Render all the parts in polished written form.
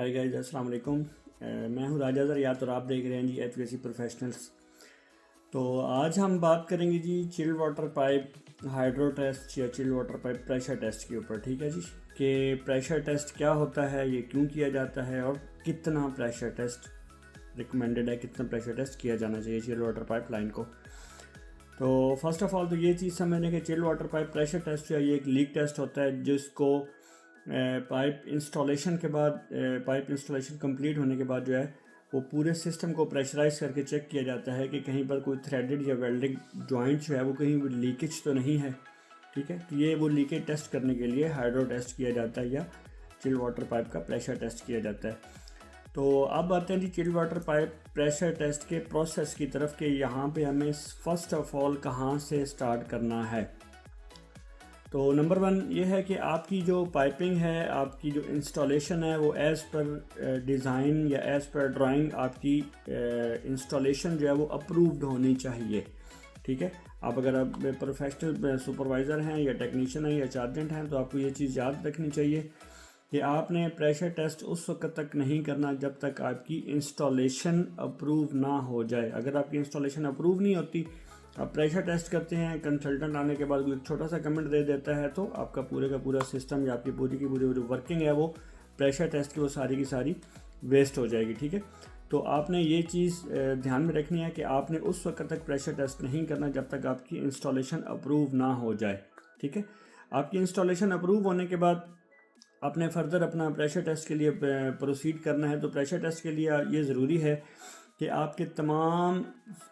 Hi guys, अस्सलाम वालेकुम। मैं हूं राजा ज़रियात और आप देख रहे हैं जी एचवीएसी प्रोफेशनल्स। तो आज हम बात करेंगे जी chilled water pipe hydro test या chilled water pipe pressure test के ऊपर। ठीक है जी, कि प्रेशर टेस्ट क्या होता है, ये क्यों किया जाता है और कितना प्रेशर टेस्ट रिकमेंडेड है, कितना प्रेशर टेस्ट किया जाना चाहिए चिल्ड वाटर पाइप लाइन को। तो फर्स्ट ऑफ ऑल तो ये चीज़ समझने कि chilled water pipe pressure test जो है ये एक लीक टेस्ट होता है, जिसको पाइप इंस्टॉलेशन के बाद पाइप इंस्टॉलेशन कंप्लीट होने के बाद जो है वो पूरे सिस्टम को प्रेशराइज करके चेक किया जाता है कि कहीं पर कोई थ्रेडेड या वेल्डिंग जॉइंट जो है वो कहीं लीकेज तो नहीं है। ठीक है, तो ये वो लीकेज टेस्ट करने के लिए हाइड्रो टेस्ट किया जाता है या चिल्ड वाटर पाइप का प्रेशर टेस्ट किया जाता है। तो अब आते हैं जी chilled water pipe pressure test के प्रोसेस की तरफ कि यहाँ पे हमें फर्स्ट ऑफ ऑल कहाँ से स्टार्ट करना है। तो नंबर 1 ये है कि आपकी जो पाइपिंग है, आपकी जो इंस्टॉलेशन है वो एज़ पर डिज़ाइन या एज़ पर ड्राइंग आपकी इंस्टॉलेशन जो है वो अप्रूव्ड होनी चाहिए। ठीक है, आप अगर आप प्रोफेशनल सुपरवाइज़र हैं या टेक्नीशियन हैं या चार्जेंट हैं तो आपको ये चीज़ याद रखनी चाहिए कि आपने प्रेशर टेस्ट उस वक्त तक नहीं करना जब तक आपकी इंस्टॉलेशन अप्रूव ना हो जाए। अगर आपकी इंस्टॉलेशन अप्रूव नहीं होती, आप प्रेशर टेस्ट करते हैं, कंसल्टेंट आने के बाद कोई छोटा सा कमेंट दे देता है तो आपका पूरे का पूरा सिस्टम या आपकी पूरी की पूरी वर्किंग है वो प्रेशर टेस्ट की वो सारी की सारी वेस्ट हो जाएगी। ठीक है, तो आपने ये चीज़ ध्यान में रखनी है कि आपने उस वक्त तक प्रेशर टेस्ट नहीं करना जब तक आपकी इंस्टॉलेशन अप्रूव ना हो जाए। ठीक है, आपकी इंस्टॉलेशन अप्रूव होने के बाद आपने फर्दर अपना प्रेशर टेस्ट के लिए प्रोसीड करना है। तो प्रेशर टेस्ट के लिए ये ज़रूरी है कि आपके तमाम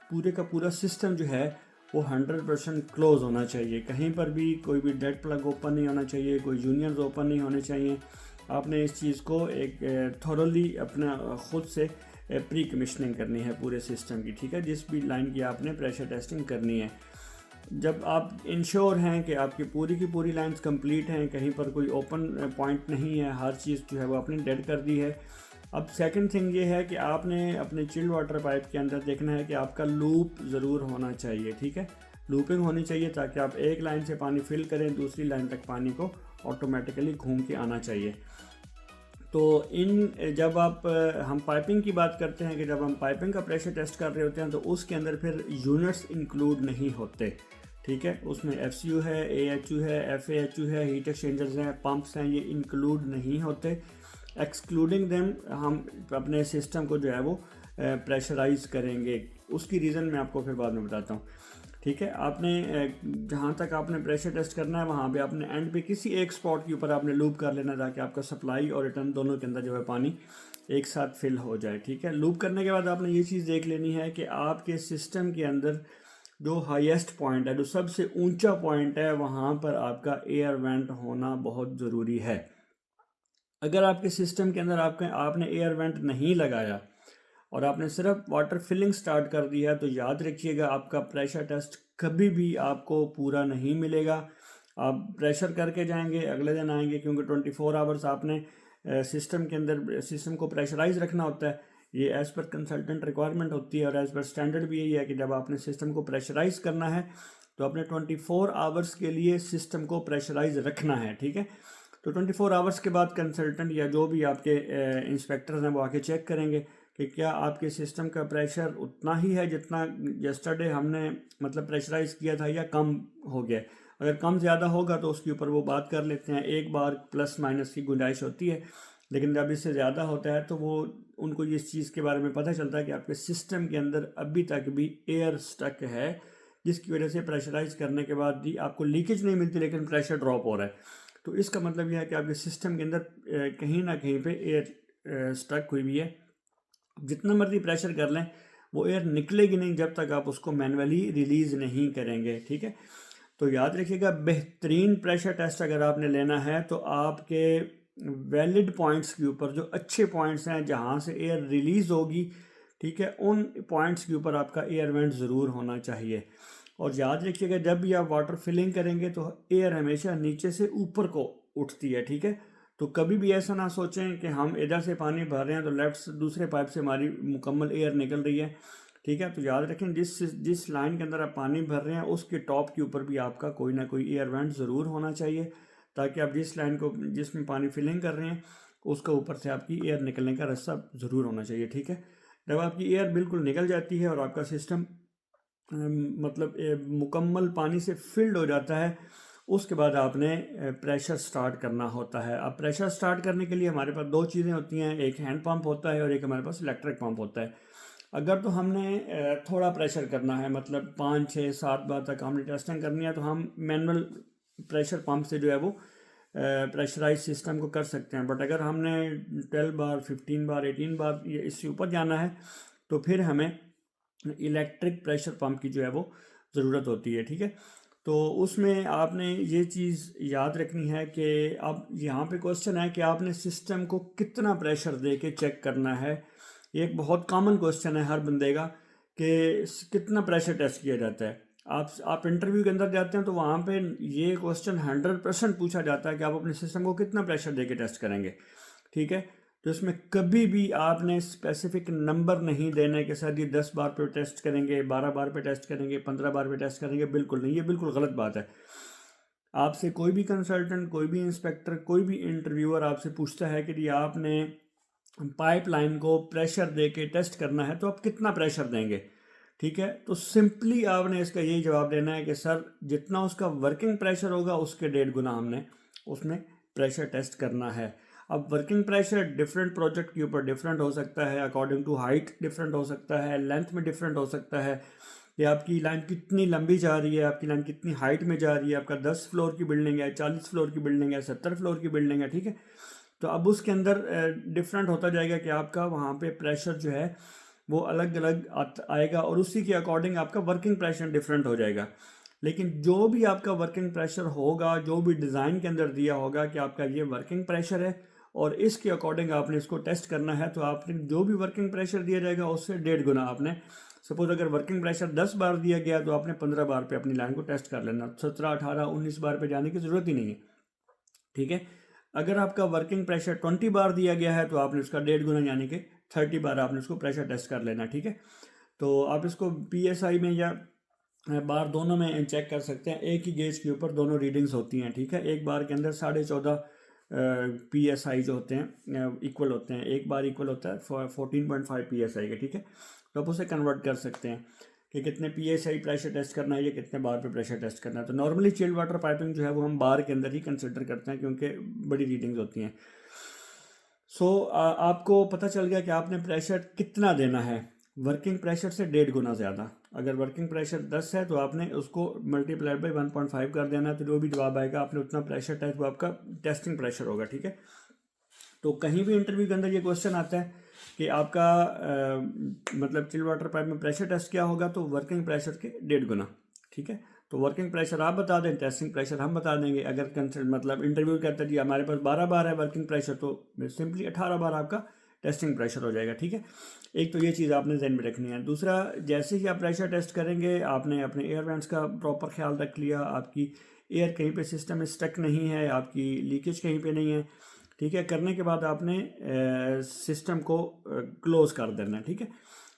पूरे का पूरा सिस्टम जो है वो 100% क्लोज होना चाहिए। कहीं पर भी कोई भी डेड प्लग ओपन नहीं होना चाहिए, कोई जूनियर्स ओपन नहीं होने चाहिए। आपने इस चीज़ को एक थॉरली अपना ख़ुद से प्री कमिश्निंग करनी है पूरे सिस्टम की। ठीक है, जिस भी लाइन की आपने प्रेशर टेस्टिंग करनी है, जब आप इंश्योर हैं कि आपकी पूरी की पूरी लाइंस कंप्लीट हैं, कहीं पर कोई ओपन पॉइंट नहीं है, हर चीज़ जो है वो आपने डेड कर दी है। अब सेकंड थिंग ये है कि आपने अपने चिल्ड वाटर पाइप के अंदर देखना है कि आपका लूप ज़रूर होना चाहिए। ठीक है, लूपिंग होनी चाहिए ताकि आप एक लाइन से पानी फिल करें, दूसरी लाइन तक पानी को ऑटोमेटिकली घूम के आना चाहिए। तो जब हम पाइपिंग की बात करते हैं कि जब हम पाइपिंग का प्रेशर टेस्ट कर रहे होते हैं तो उसके अंदर फिर यूनिट्स इंक्लूड नहीं होते। ठीक है, उसमें FCU है, AHU है, FAHU है, हीट एक्सचेंजर्स हैं, पंप्स हैं, ये इंक्लूड नहीं होते। एक्सक्लूडिंग देम हम अपने सिस्टम को जो है वो प्रेशराइज करेंगे। उसकी रीज़न मैं आपको फिर बाद में बताता हूँ। ठीक है, आपने जहाँ तक आपने प्रेशर टेस्ट करना है वहाँ पे आपने एंड पे किसी एक स्पॉट के ऊपर आपने लूप कर लेना ताकि आपका सप्लाई और रिटर्न दोनों के अंदर जो है पानी एक साथ फिल हो जाए। ठीक है, लूप करने के बाद आपने ये चीज़ देख लेनी है कि आपके सिस्टम के अंदर जो हाईएस्ट पॉइंट है, जो सबसे ऊंचा पॉइंट है, वहाँ पर आपका एयर वेंट होना बहुत ज़रूरी है। अगर आपके सिस्टम के अंदर आपने एयर वेंट नहीं लगाया और आपने सिर्फ वाटर फिलिंग स्टार्ट कर दी है तो याद रखिएगा आपका प्रेशर टेस्ट कभी भी आपको पूरा नहीं मिलेगा। आप प्रेशर करके जाएंगे, अगले दिन आएंगे, क्योंकि 24 आवर्स आपने सिस्टम के अंदर सिस्टम को प्रेशराइज रखना होता है। ये एज़ पर कंसल्टेंट रिक्वायरमेंट होती है और एज़ पर स्टैंडर्ड भी यही है कि जब आपने सिस्टम को प्रेशराइज करना है तो अपने 24 आवर्स के लिए सिस्टम को प्रेशराइज रखना है। ठीक है, तो 24 आवर्स के बाद कंसल्टेंट या जो भी आपके इंस्पेक्टर्स हैं वो आके चेक करेंगे कि क्या आपके सिस्टम का प्रेशर उतना ही है जितना यस्टरडे हमने मतलब प्रेशराइज किया था या कम हो गया। अगर कम ज़्यादा होगा तो उसके ऊपर वो बात कर लेते हैं, एक बार प्लस माइनस की गुंजाइश होती है। लेकिन जब इससे ज़्यादा होता है तो वो उनको इस चीज़ के बारे में पता चलता है कि आपके सिस्टम के अंदर अभी तक भी एयर स्टक है, जिसकी वजह से प्रेशराइज करने के बाद भी आपको लीकेज नहीं मिलती लेकिन प्रेशर ड्रॉप हो रहा है। तो इसका मतलब यह है कि आपके सिस्टम के अंदर कहीं ना कहीं पे एयर स्टक हुई भी है। जितना मर्जी प्रेशर कर लें वो एयर निकलेगी नहीं जब तक आप उसको मैनुअली रिलीज़ नहीं करेंगे। ठीक है, तो याद रखिएगा बेहतरीन प्रेशर टेस्ट अगर आपने लेना है तो आपके वैलिड पॉइंट्स के ऊपर, जो अच्छे पॉइंट्स हैं जहाँ से एयर रिलीज़ होगी, ठीक है, उन पॉइंट्स के ऊपर आपका एयर वेंट ज़रूर होना चाहिए। और याद रखिएगा जब भी आप वाटर फिलिंग करेंगे तो एयर हमेशा नीचे से ऊपर को उठती है। ठीक है, तो कभी भी ऐसा ना सोचें कि हम इधर से पानी भर रहे हैं तो लेफ्ट से दूसरे पाइप से हमारी मुकम्मल एयर निकल रही है। ठीक है, तो याद रखें जिस लाइन के अंदर आप पानी भर रहे हैं उसके टॉप के ऊपर भी आपका कोई ना कोई एयर वेंट ज़रूर होना चाहिए ताकि आप जिस लाइन को जिसमें पानी फिलिंग कर रहे हैं उसका ऊपर से आपकी एयर निकलने का रास्ता ज़रूर होना चाहिए, ठीक है। जब आपकी एयर बिल्कुल निकल जाती है और आपका सिस्टम मतलब मुकम्मल पानी से फिल्ड हो जाता है, उसके बाद आपने प्रेशर स्टार्ट करना होता है। अब प्रेशर स्टार्ट करने के लिए हमारे पास दो चीज़ें होती हैं, एक हैंड पंप होता है और एक हमारे पास इलेक्ट्रिक पंप होता है। अगर तो हमने थोड़ा प्रेशर करना है, मतलब 5 6 7 बार तक हमने टेस्टिंग करनी है, तो हम मैनुअल प्रेशर पंप से जो है वो प्रेशराइज सिस्टम को कर सकते हैं। बट अगर हमने 12 बार 15 बार 18 बार ये इससे ऊपर जाना है, तो फिर हमें इलेक्ट्रिक प्रेशर पंप की जो है वो ज़रूरत होती है, ठीक है। तो उसमें आपने ये चीज़ याद रखनी है कि अब यहाँ पे क्वेश्चन है कि आपने सिस्टम को कितना प्रेशर दे के चेक करना है। ये एक बहुत कॉमन क्वेश्चन है हर बंदे का कि कितना प्रेशर टेस्ट किया जाता है। आप इंटरव्यू के अंदर जाते हैं तो वहाँ पे ये क्वेश्चन 100% पूछा जाता है कि आप अपने सिस्टम को कितना प्रेशर दे के टेस्ट करेंगे, ठीक है। तो इसमें कभी भी आपने स्पेसिफिक नंबर नहीं देने के साथ ये 10 बार पे टेस्ट करेंगे, 12 बार पे टेस्ट करेंगे, 15 बार पे टेस्ट करेंगे, बिल्कुल नहीं, ये बिल्कुल गलत बात है। आपसे कोई भी कंसल्टेंट, कोई भी इंस्पेक्टर, कोई भी इंटरव्यूअर आपसे पूछता है कि आपने पाइपलाइन को प्रेशर दे के टेस्ट करना है तो आप कितना प्रेशर देंगे, ठीक है। तो सिंपली आपने इसका यही जवाब देना है कि सर जितना उसका वर्किंग प्रेशर होगा उसके 1.5 गुना हमने उसमें प्रेशर टेस्ट करना है। अब वर्किंग प्रेशर डिफरेंट प्रोजेक्ट के ऊपर डिफरेंट हो सकता है, अकॉर्डिंग टू हाइट डिफरेंट हो सकता है, लेंथ में डिफरेंट हो सकता है, कि आपकी लाइन कितनी लंबी जा रही है, आपकी लाइन कितनी हाइट में जा रही है, आपका 10 फ्लोर की बिल्डिंग है, 40 फ्लोर की बिल्डिंग है, 70 फ्लोर की बिल्डिंग है, ठीक है। तो अब उसके अंदर डिफरेंट होता जाएगा कि आपका वहाँ पे प्रेशर जो है वो अलग अलग आएगा और उसी के अकॉर्डिंग आपका वर्किंग प्रेशर डिफरेंट हो जाएगा। लेकिन जो भी आपका वर्किंग प्रेशर होगा, जो भी डिज़ाइन के अंदर दिया होगा कि आपका ये वर्किंग प्रेशर है और इसके अकॉर्डिंग आपने इसको टेस्ट करना है, तो आपने जो भी वर्किंग प्रेशर दिया जाएगा उससे 1.5 गुना आपने, सपोज अगर वर्किंग प्रेशर 10 बार दिया गया तो आपने 15 बार पे अपनी लाइन को टेस्ट कर लेना, 17 18 19 बार पे जाने की ज़रूरत ही नहीं है, ठीक है। अगर आपका वर्किंग प्रेशर 20 बार दिया गया है तो आपने उसका 1.5 गुना यानी कि 30 बार आपने उसको प्रेशर टेस्ट कर लेना, ठीक है। तो आप इसको PSI में या बार दोनों में चेक कर सकते हैं, एक ही गेज के ऊपर दोनों रीडिंग्स होती हैं, ठीक है। एक बार के अंदर 14.5 PSI जो होते हैं इक्वल होते हैं, एक बार इक्वल होता है 14.5 PSI के, ठीक है। तो आप उसे कन्वर्ट कर सकते हैं कि कितने PSI प्रेशर टेस्ट करना है या कितने बार पे प्रेशर टेस्ट करना है। तो नॉर्मली चिल्ड वाटर पाइपिंग जो है वो हम बार के अंदर ही कंसिडर करते हैं क्योंकि बड़ी रीडिंग्स होती हैं। आपको पता चल गया कि आपने प्रेशर कितना देना है, वर्किंग प्रेशर से 1.5 गुना ज़्यादा। अगर वर्किंग प्रेशर 10 है तो आपने उसको मल्टीप्लाइड बाई 1.5 कर देना है, तो जो भी जवाब आएगा आपने उतना प्रेशर टेस्ट, वो आपका टेस्टिंग प्रेशर होगा, ठीक है। तो कहीं भी इंटरव्यू के अंदर ये क्वेश्चन आता है कि आपका मतलब चिल्ड वाटर पाइप में प्रेशर टेस्ट क्या होगा, तो वर्किंग प्रेशर के 1.5 गुना, ठीक है। तो वर्किंग प्रेशर आप बता दें, टेस्टिंग प्रेशर हम बता देंगे। अगर कंसल्ट मतलब इंटरव्यू कहता है जी हमारे पास 12 बार है वर्किंग प्रेशर, तो सिंपली 18 बार आपका टेस्टिंग प्रेशर हो जाएगा, ठीक है। एक तो ये चीज़ आपने ध्यान में रखनी है। दूसरा, जैसे ही आप प्रेशर टेस्ट करेंगे आपने अपने एयर वेंट्स का प्रॉपर ख्याल रख लिया, आपकी एयर कहीं पे सिस्टम में स्टक नहीं है, आपकी लीकेज कहीं पे नहीं है, ठीक है। करने के बाद आपने सिस्टम को क्लोज़ कर देना है, ठीक है।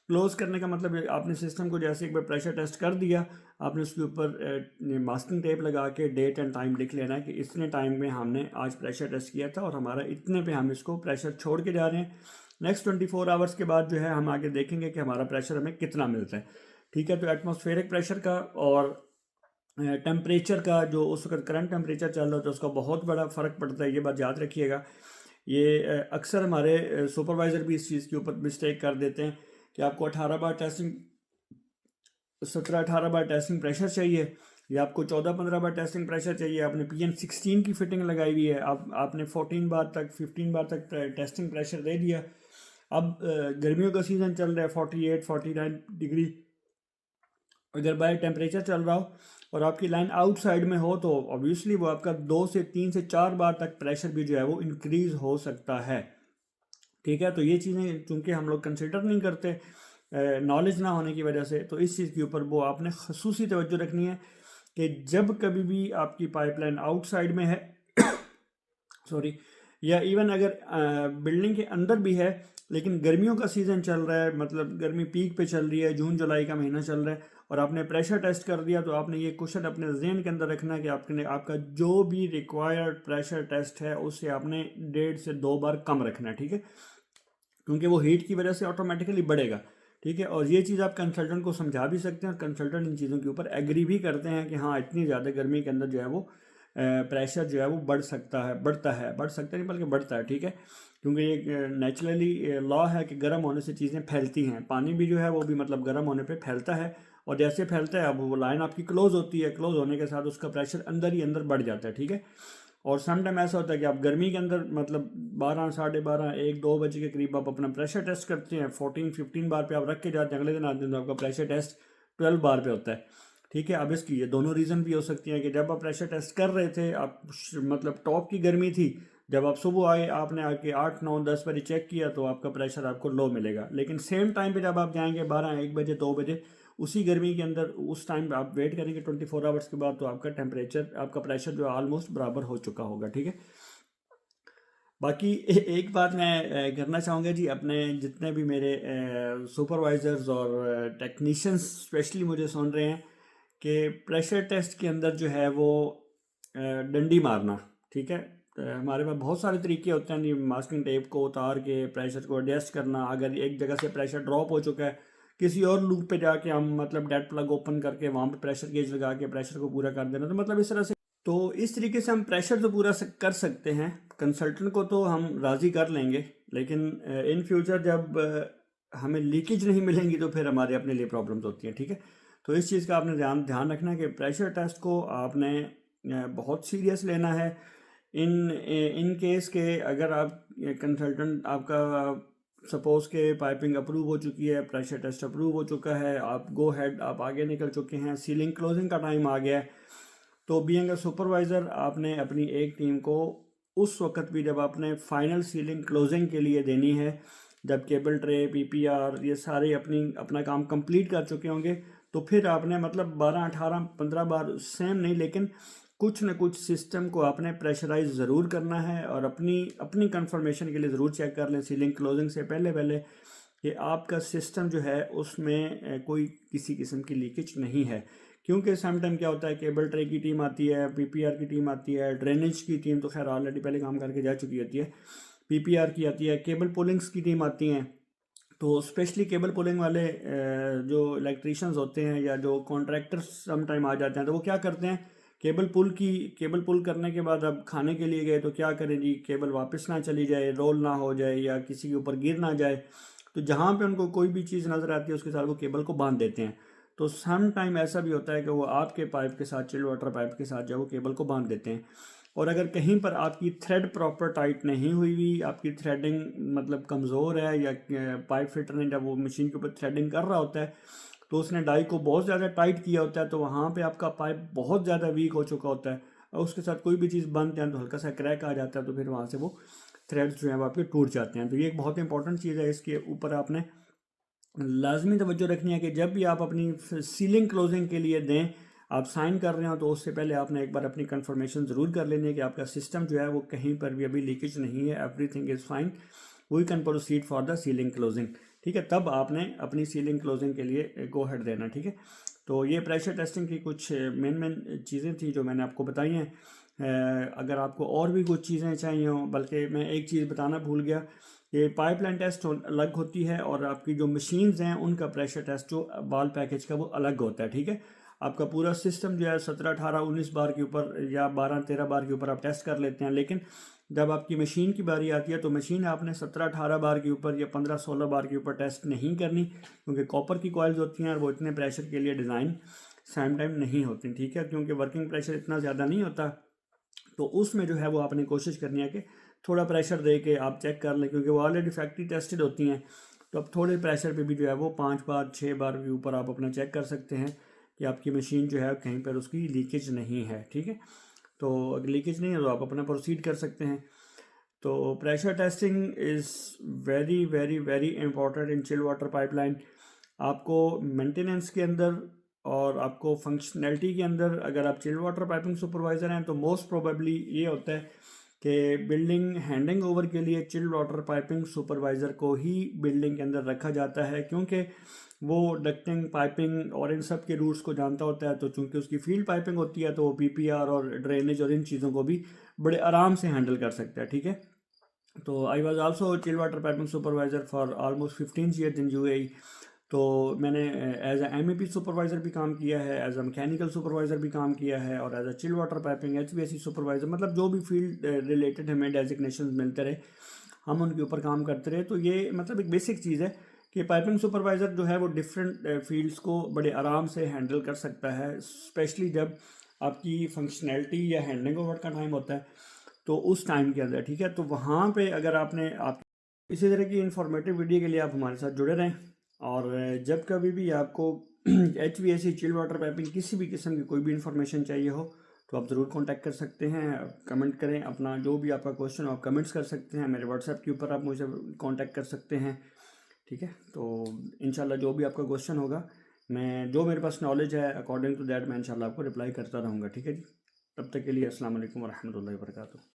क्लोज़ करने का मतलब आपने सिस्टम को जैसे एक बार प्रेशर टेस्ट कर दिया, आपने उसके ऊपर मास्किंग टेप लगा के डेट एंड टाइम लिख लेना है कि इतने टाइम में हमने आज प्रेशर टेस्ट किया था और हमारा इतने पे हम इसको प्रेशर छोड़ के जा रहे हैं। नेक्स्ट 24 आवर्स के बाद जो है हम आगे देखेंगे कि हमारा प्रेशर हमें कितना मिलता है, ठीक है। तो एटमॉस्फेरिक प्रेशर का और टेम्परेचर का, जो उस वक्त करंट टेम्परेचर चल रहा होता है उसका बहुत बड़ा फ़र्क पड़ता है, ये बात याद रखिएगा। ये अक्सर हमारे सुपरवाइज़र भी इस चीज़ के ऊपर मिस्टेक कर देते हैं कि आपको 18 बार टेस्टिंग 17-18 बार टेस्टिंग प्रेशर चाहिए या आपको 14-15 बार टेस्टिंग प्रेशर चाहिए। आपने PN16 की फिटिंग लगाई हुई है, आपने 14 बार तक 15 बार तक टेस्टिंग प्रेशर दे दिया। अब गर्मियों का सीज़न चल रहा है, 48-49 डिग्री अगर बाय टेम्परेचर चल रहा हो और आपकी लाइन आउटसाइड में हो तो ऑब्वियसली वो आपका 2 से 3 से 4 बार तक प्रेशर भी जो है वो इंक्रीज़ हो सकता है, ठीक है। तो ये चीज़ें चूँकि हम लोग कंसिडर नहीं करते नॉलेज ना होने की वजह से, तो इस चीज़ के ऊपर वो आपने खसूसी तवज्जो रखनी है कि जब कभी भी आपकी पाइपलाइन आउटसाइड में है सॉरी, या इवन अगर बिल्डिंग के अंदर भी है लेकिन गर्मियों का सीज़न चल रहा है, मतलब गर्मी पीक पे चल रही है, जून जुलाई का महीना चल रहा है और आपने प्रेशर टेस्ट कर दिया, तो आपने ये क्वेश्चन अपने जहन के अंदर रखना है कि आपने आपका जो भी रिक्वायर्ड प्रेशर टेस्ट है उससे आपने 1.5 से 2 बार कम रखना है, ठीक है, क्योंकि वो हीट की वजह से ऑटोमेटिकली बढ़ेगा, ठीक है। और ये चीज़ आप कंसल्टेंट को समझा भी सकते हैं और कंसल्टेंट इन चीज़ों के ऊपर एग्री भी करते हैं कि हाँ इतनी ज़्यादा गर्मी के अंदर जो है वो प्रेशर जो है वो बढ़ सकता है, बढ़ सकता नहीं बल्कि बढ़ता है, ठीक है, क्योंकि ये नेचुरली लॉ है कि गर्म होने से चीज़ें फैलती हैं। पानी भी जो है वो भी मतलब गर्म होने पे फैलता है, और जैसे फैलता है अब वो लाइन आपकी क्लोज होती है, क्लोज होने के साथ उसका प्रेशर अंदर ही अंदर बढ़ जाता है, ठीक है। और सम टाइम ऐसा होता है कि आप गर्मी के अंदर मतलब 12, 12:30, 1, 2 बजे के करीब आप अपना प्रेशर टेस्ट करते हैं, 14-15 बार पे आप रख के जाते हैं, अगले दिन आते हैं तो आपका प्रेशर टेस्ट 12 बार पे होता है, ठीक है। अब इसकी ये दोनों रीज़न भी हो सकती हैं कि जब आप प्रेशर टेस्ट कर रहे थे आप मतलब टॉप की गर्मी थी, जब आप सुबह आए आपने आके 8, 9, 10 बजे चेक किया तो आपका प्रेशर आपको लो मिलेगा, लेकिन सेम टाइम पे जब आप जाएंगे 12, 1 बजे, 2 बजे, उसी गर्मी के अंदर उस टाइम आप वेट करेंगे 24 आवर्स के बाद, तो आपका टेम्परेचर, आपका प्रेशर जो ऑलमोस्ट बराबर हो चुका होगा, ठीक है। बाकी एक बात मैं करना चाहूँगा जी, अपने जितने भी मेरे सुपरवाइज़र्स और टेक्नीशियंस स्पेशली मुझे सुन रहे हैं कि प्रेशर टेस्ट के अंदर जो है वो डंडी मारना, ठीक है, हमारे पास बहुत सारे तरीके होते हैं जी, मास्किंग टेप को उतार के प्रेशर को एडजस्ट करना, अगर एक जगह से प्रेशर ड्रॉप हो चुका है किसी और लूप पे जाके हम मतलब डेड प्लग ओपन करके वहाँ पे प्रेशर गेज लगा के प्रेशर को पूरा कर देना, तो मतलब इस तरह से, तो इस तरीके से हम प्रेशर तो पूरा कर सकते हैं, कंसल्टेंट को तो हम राज़ी कर लेंगे, लेकिन इन फ्यूचर जब हमें लीकेज नहीं मिलेंगी तो फिर हमारे अपने लिए प्रॉब्लम्स होती हैं, ठीक है। तो इस चीज़ का आपने ध्यान रखना है कि प्रेशर टेस्ट को आपने बहुत सीरियस लेना है। इन केस के अगर आप कंसल्टेंट आपका सपोज के पाइपिंग अप्रूव हो चुकी है, प्रेशर टेस्ट अप्रूव हो चुका है, आप गो हेड, आप आगे निकल चुके हैं, सीलिंग क्लोजिंग का टाइम आ गया है, तो बीइंग अ सुपरवाइज़र आपने अपनी एक टीम को उस वक्त भी जब आपने फाइनल सीलिंग क्लोजिंग के लिए देनी है, जब केबल ट्रे, पीपीआर ये सारे अपना काम कंप्लीट कर चुके होंगे, तो फिर आपने मतलब 12, 18, 15 बार सेम नहीं, लेकिन कुछ न कुछ सिस्टम को आपने प्रेशराइज ज़रूर करना है और अपनी कंफर्मेशन के लिए ज़रूर चेक कर लें सीलिंग क्लोजिंग से पहले कि आपका सिस्टम जो है उसमें कोई किसी किस्म की लीकेज नहीं है, क्योंकि सम टाइम क्या होता है केबल ट्रे की टीम आती है, पीपीआर की टीम आती है, ड्रेनेज की टीम तो खैर ऑलरेडी पहले काम करके जा चुकी होती है, पीपीआर की आती है, केबल पुलिंग्स की टीम आती हैं, तो स्पेशली केबल पुलिंग वाले जो इलेक्ट्रीशियंस होते हैं या जो कॉन्ट्रैक्टर्स सम टाइम आ जाते हैं, तो वो क्या करते हैं, केबल पुल करने के बाद अब खाने के लिए गए तो क्या करें जी, केबल वापस ना चली जाए, रोल ना हो जाए या किसी के ऊपर गिर ना जाए, तो जहाँ पे उनको कोई भी चीज़ नज़र आती है उसके साथ वो केबल को बांध देते हैं। तो सम टाइम ऐसा भी होता है कि वो आपके पाइप के साथ, चिल्ड वाटर पाइप के साथ जो है वो केबल को बांध देते हैं, और अगर कहीं पर आपकी थ्रेड प्रॉपर टाइट नहीं हुई, आपकी थ्रेडिंग मतलब कमज़ोर है, या पाइप फिटर ने जब वो मशीन के ऊपर थ्रेडिंग कर रहा होता है तो उसने डाई को बहुत ज़्यादा टाइट किया होता है, तो वहाँ पे आपका पाइप बहुत ज़्यादा वीक हो चुका होता है, और उसके साथ कोई भी चीज़ बनते हैं तो हल्का सा क्रैक आ जाता है, तो फिर वहाँ से वो थ्रेड्स जो हैं वो आपके टूट जाते हैं। तो ये एक बहुत इंपॉर्टेंट चीज़ है, इसके ऊपर आपने लाजमी तवज्जो रखनी है कि जब भी आप अपनी सीलिंग क्लोजिंग के लिए दें, आप साइन कर रहे हो, तो उससे पहले आपने एक बार अपनी कंफर्मेशन ज़रूर कर लेनी है कि आपका सिस्टम जो है वो कहीं पर भी अभी लीकेज नहीं है, everything is fine, we can proceed for the ceiling closing, ठीक है। तब आपने अपनी सीलिंग क्लोजिंग के लिए गो हेड देना, ठीक है। तो ये प्रेशर टेस्टिंग की कुछ मेन चीज़ें थी जो मैंने आपको बताई हैं। अगर आपको और भी कुछ चीज़ें चाहिए हों, बल्कि मैं एक चीज़ बताना भूल गया, ये पाइपलाइन टेस्ट अलग होती है और आपकी जो मशीन्स हैं उनका प्रेशर टेस्ट जो बाल पैकेज का वो अलग होता है, ठीक है। आपका पूरा सिस्टम जो है 17, 18, 19 बार के ऊपर या 12, 13 बार के ऊपर आप टेस्ट कर लेते हैं, लेकिन जब आपकी मशीन की बारी आती है तो मशीन आपने 17, 18 बार के ऊपर या 15, 16 बार के ऊपर टेस्ट नहीं करनी, क्योंकि कॉपर की कॉइल्स होती हैं और वो इतने प्रेशर के लिए डिज़ाइन सेम टाइम नहीं होती, ठीक है, क्योंकि वर्किंग प्रेशर इतना ज़्यादा नहीं होता, तो उसमें जो है वो आपने कोशिश करनी है कि थोड़ा प्रेशर दे के आप चेक कर लें, क्योंकि वो ऑलरेडी फैक्ट्री टेस्टेड होती हैं, तो अब थोड़े प्रेशर पे भी जो है वो 5 बार 6 बार के ऊपर आप अपना चेक कर सकते हैं कि आपकी मशीन जो है कहीं पर उसकी लीकेज नहीं है, ठीक है। तो अगर लीकेज नहीं है तो आप अपना प्रोसीड कर सकते हैं। तो pressure testing is very very very important in chill water pipeline. आपको मेंटेनेंस के अंदर और आपको फंक्शनैलिटी के अंदर, अगर आप चिल वाटर पाइपिंग सुपरवाइज़र हैं तो मोस्ट प्रोबेबली ये होता है कि बिल्डिंग हैंडिंग ओवर के लिए चिल्ड वाटर पाइपिंग सुपरवाइज़र को ही बिल्डिंग के अंदर रखा जाता है, क्योंकि वो डक्टिंग, पाइपिंग और इन सब के रूट्स को जानता होता है। तो चूंकि उसकी फील्ड पाइपिंग होती है तो वो पीपीआर और ड्रेनेज और इन चीज़ों को भी बड़े आराम से हैंडल कर सकता है। ठीक है, तो I was also chill water piping supervisor for almost 15 years in UAE. तो मैंने एज अ एमईपी सुपरवाइज़र भी काम किया है, एज अ मैकेनिकल सुपरवाइज़र भी काम किया है, और as a chill water piping HVAC supervisor, मतलब जो भी फील्ड रिलेटेड हमें डेजिग्नेशन मिलते रहे हम उनके ऊपर काम करते रहे। तो ये मतलब एक बेसिक चीज़ है कि पाइपिंग सुपरवाइज़र जो है वो डिफरेंट फील्ड्स को बड़े आराम से हैंडल कर सकता है, स्पेशली जब आपकी फंक्शनैलिटी या हैंडलिंग ओवर का टाइम होता है तो उस टाइम के अंदर। ठीक है, तो वहाँ पे अगर आप इसी तरह की इंफॉर्मेटिव वीडियो के लिए आप हमारे साथ जुड़े रहें, और जब कभी भी आपको एचवीएसी चिल वाटर पाइपिंग किसी भी किस्म की कोई भी इंफॉर्मेशन चाहिए हो तो आप ज़रूर कांटेक्ट कर सकते हैं। कमेंट करें, अपना जो भी आपका क्वेश्चन हो आप कमेंट्स कर सकते हैं, मेरे व्हाट्सएप के ऊपर आप मुझे कांटेक्ट कर सकते हैं। ठीक है, तो इंशाल्लाह जो भी आपका क्वेश्चन होगा, मैं जो मेरे पास नॉलेज है अकॉर्डिंग टू दैट मैं इंशाल्लाह आपको रिप्लाई करता रहूँगा। ठीक है जी, तब तक के लिए अस्सलाम वालेकुम व रहमतुल्लाहि व बरकातुहू।